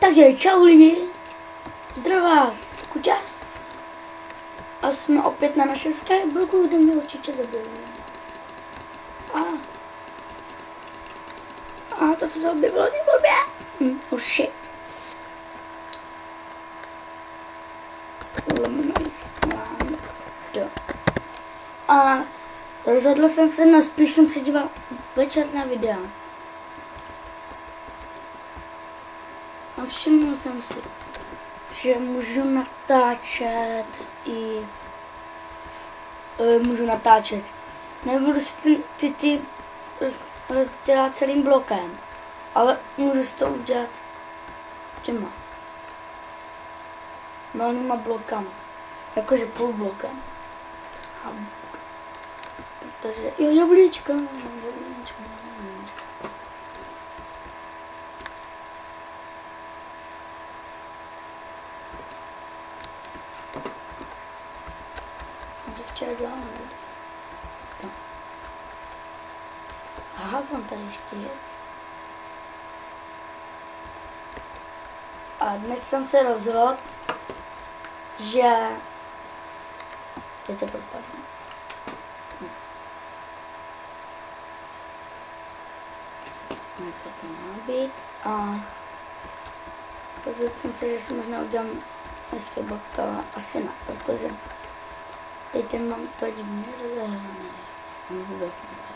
Takže čau lidi, zdravím vás, Kuťas. A jsme opět na našem skyblogu, kde mě určitě zabili. A to jsem se objevilo blbě. Oh shit. A rozhodl jsem se, no spíš jsem se díval večer na videa. A všiml jsem si, že můžu natáčet Nebudu si ty rozdělat celým blokem, ale můžu si to udělat těma malýma blokama, jakože půl blokem. Protože jo, jablíčko. To včera dělal nebude. No. Aha, on tady ještě je. A dnes jsem se rozhodl, že... Teď se propadnu. No, to má být. A... Rozhodl jsem se, že si možná udělám skyblock, to asi ne, protože... Teď ten mám to divně rozehraný. On vůbec nevadí.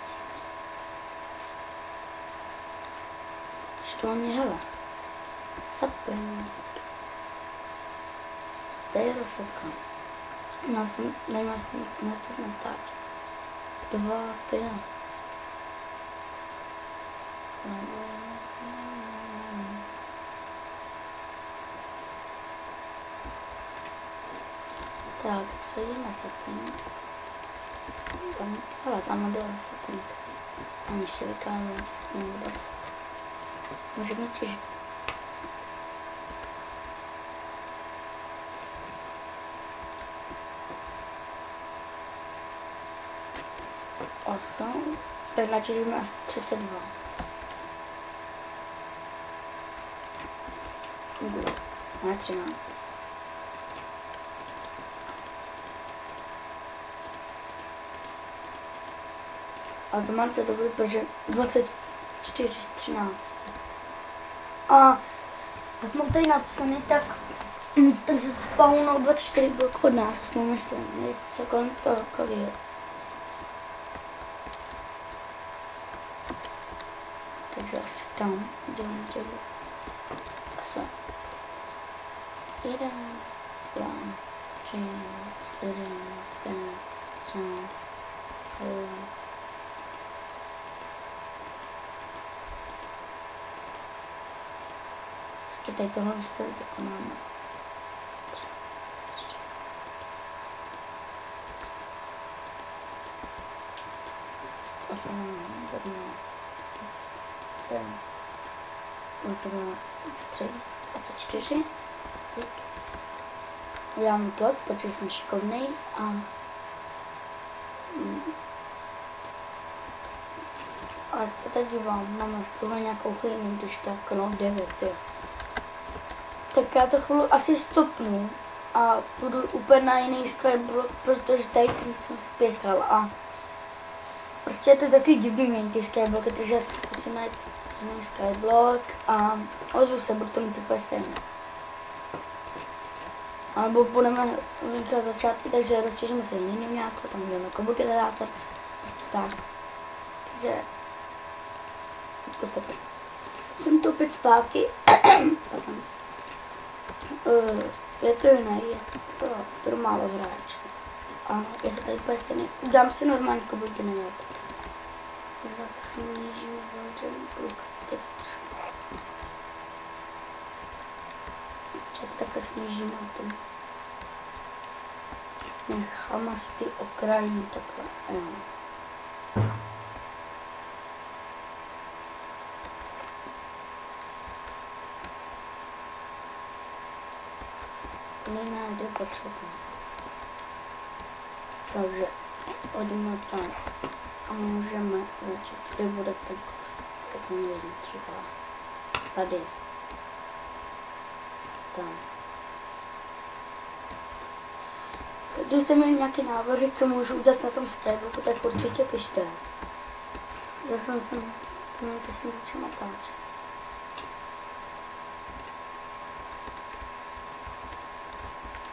To mě hele. Supplement. Tady rozsepka. Neměl jsem natáčet. 2 ty. Tak, shodíme setting. Hele, tam dole setting. Ani si vykážeme setting vůbec. Můžeme těžit. Osm. Tak natěžíme asi 32. Ne, 13. A to máte dobrý, protože 24 z 13. A tak mám tady napsaný, tak se spawnou 24 blok od nás, aspoň myslím, co kolem toho je. Takže asi tam jdeme těch 20. Asi 1, 2, 3, 4, 5, 6, 7. Tady tohle vystavit jako máme. Tři, 24. Udělám plot, protože jsem šikovnej a to tak dívám, máme v tohle nějakou chvíli, když tak no 9, jo. Tak já to chvíli asi stopnu a půjdu úplně na jiný skyblock, protože tady ten jsem spěchal a prostě je to taky divný měnit ty skyblocky, takže já si zkusím najít jiný skyblock a ozvu se, budu to mít úplně stejné. A nebo budeme vyklad začátky, takže roztěžíme se jiným nějakou, tam jdeme kobogenerátor, prostě tak. Takže jsem to opět zpátky. Je to jiné, je to pro málo hráčů. A je to tady úplně stejné. Dám si normální kobogenerátor. Možná to snížíme za jeden blok. Tak trošku. Já to takhle snížíme a to necháme asi ty okrajiny takhle. Jo. Nejde potřebné. Takže hodíme tam a můžeme začít, kde bude ten kus, jak nevidí třeba tady. tam. Když jste měli nějaké návrhy, co můžu udělat na tom Skybloku, tak určitě pište. Zase jsem začal natáčet.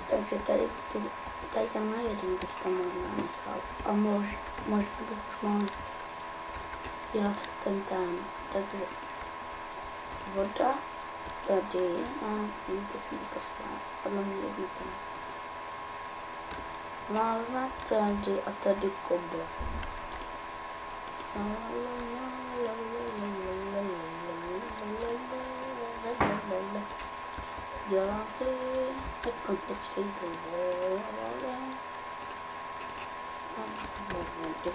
Takže tady tam jeden bych tam možná nechal. A možná bych už mohl dělat ten. Takže voda tady a teď jsme poslali. Padlo mi jedno tam. Láva tady a tady koble. Dělám si nekonečný vody.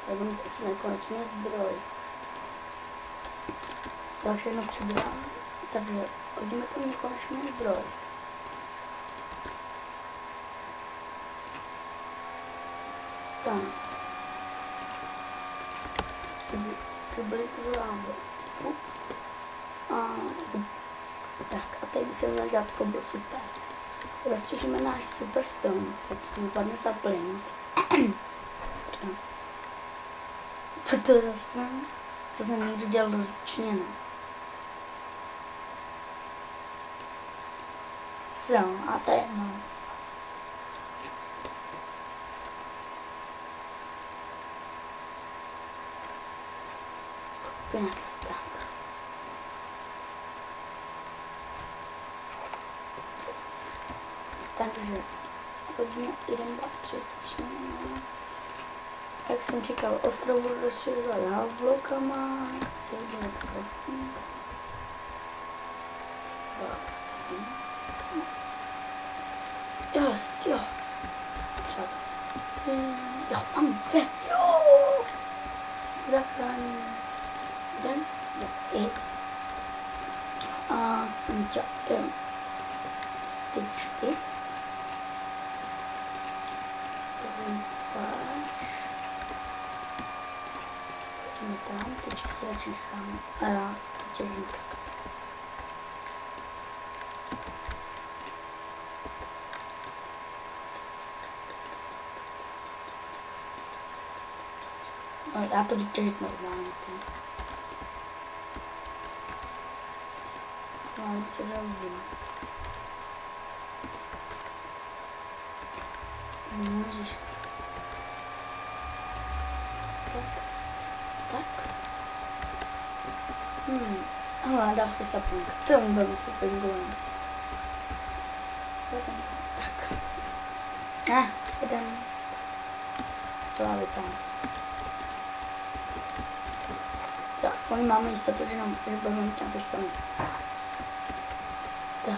Já budu asi nekonečný zdroj. Se všechno předělám, takže hodíme tam nekonečný zdroj. Tak. Kyblík z lávy. Tak a tady by se měl dělat kobl, super. Roztěžíme náš super strom, snad se mi padne sapling. Co to je za strom? Co jsem někdy dělal ručně, ne? Co? A to je jedno. Tak. Takže hodně 1, 2, 3 stačíme. Jak jsem čekal, ostrov budu rozšiřovat dál blokama. Si udělat takové. Jo. Třeba. Jo, mám dvě. Jo. Zachráníme. Jeden, dva, a jsem chtěl tyčky. Pojďme tam, tyčky si radši necháme. A já těžím tak. No, já to vytěžit normálně. No, se zavřím. Můžeš. Tak. Ale dá se sapling. To budeme si pingulem. Jeden. Tak. Jeden. Chtěla vytáhnout. Já aspoň máme jistotu, že budeme mít nějaké strany. Tak.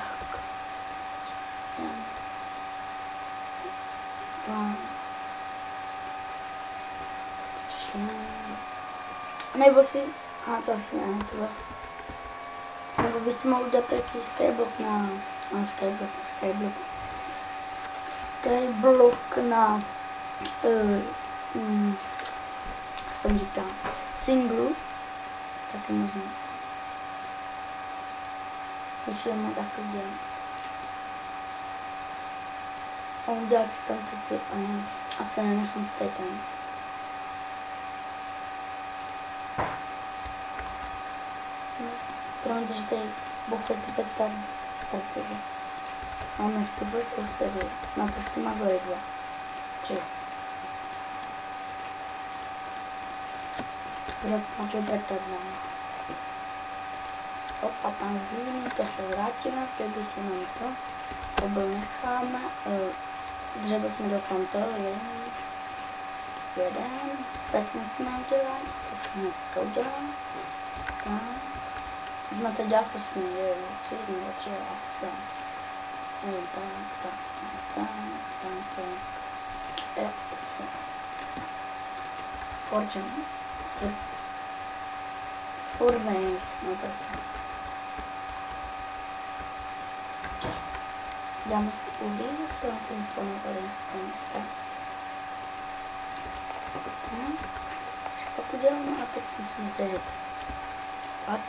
Nebo si, to asi ne, tohle. Nebo bys mohl dát taky skyblock na skyblock na, jak se tomu říká, singlu, taky možná. Musíme takhle dělat. A udělat si tam ty, asi nenechám si tady ten. Promiňte, že tady buchuje ty petardy, protože máme super sousedy, naprosto magoj 2, 3. Pořád máte petardama. Opa, tam zlíní, to se vrátíme, kdyby si nám to byl necháme, dřevo jsme doufám to, jeden, teď musíme udělat, to se hnedka udělá, tak. Jsme se dělá s 8, 3, 2, 3, a tak. Zase. Furnace, no tak. Dáme si uhlí, jak se vám to nespomenuli z místa. Tak. Pak uděláme a teď musíme těžit. Tak.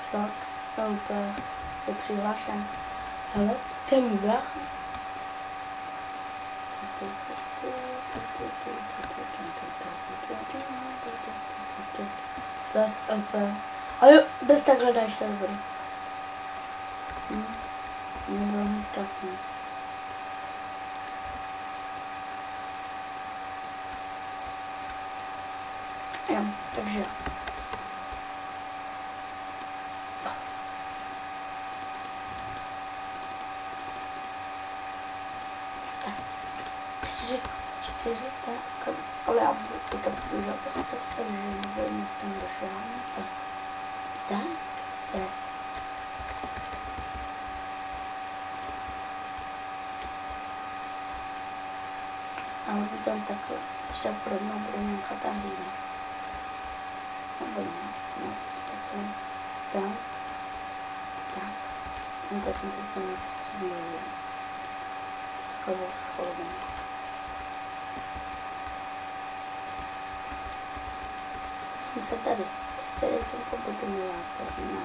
Sax, LP je přihlášen. Hele, to je můj brácha. Zas LP. A jo, bez tak hledáš servery. Nebylo mít kasný. Jo, takže. Tak. 4, tak. Ale já budu teďka používat ostrov, takže nevím, jak tam došáhnu. Tak, yes. A můžu tam takhle, když tak podobnou bude nějaká ta hlína. Nebo ne, no, takhle, tak, tak. No to jsem to úplně prostě zmluvil. Takhle bylo scholovené. Se tady, jestli je ten pobodomilátor, ne.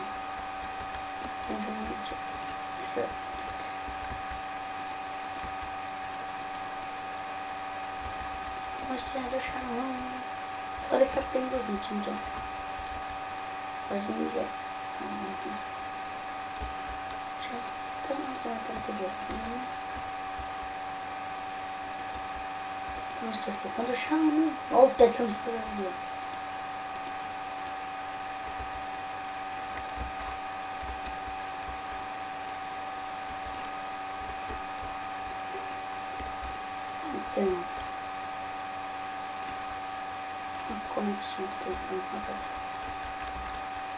Můžeme učit, že ještě nedošáhnu. Sorry, se pingu zničím to. Každý je. Čestka, tam ty dvě. Tam ještě se nedošáhnu. No, teď jsem si to zazdil. A konečně, to jsem napadl.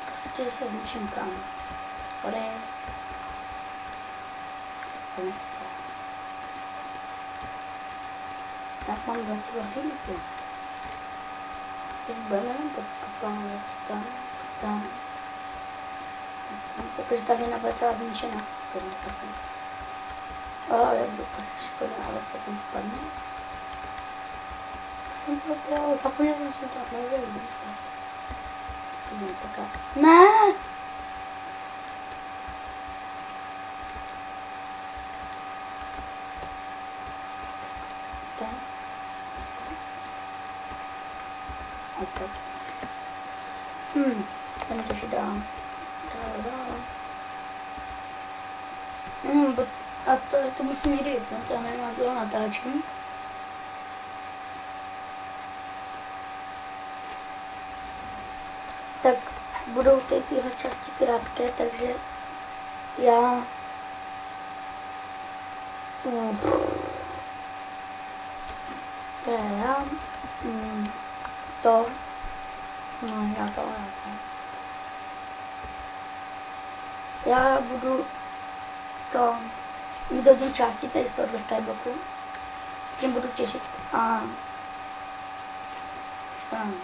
Prostě se zničím kam. Sorry. Se nechtěl. Tak mám 22 limity. Už budeme jenom podkopávat tam. Takže tady na celá zničená. Skoro asi. Já budu asi škoda, ale jste tam spadne. Jsem to zapomněl jsem to na zemi. Taká. Ne! Tak. Opět. Jdeme to si dál. Dál. A to musím jít ryb, no to já nevím, jak to natáčím. Tak budou tyhle části krátké, takže já já budu to mít hodně části tady z tohoto skyblocku, s tím budu těšit a s vámi.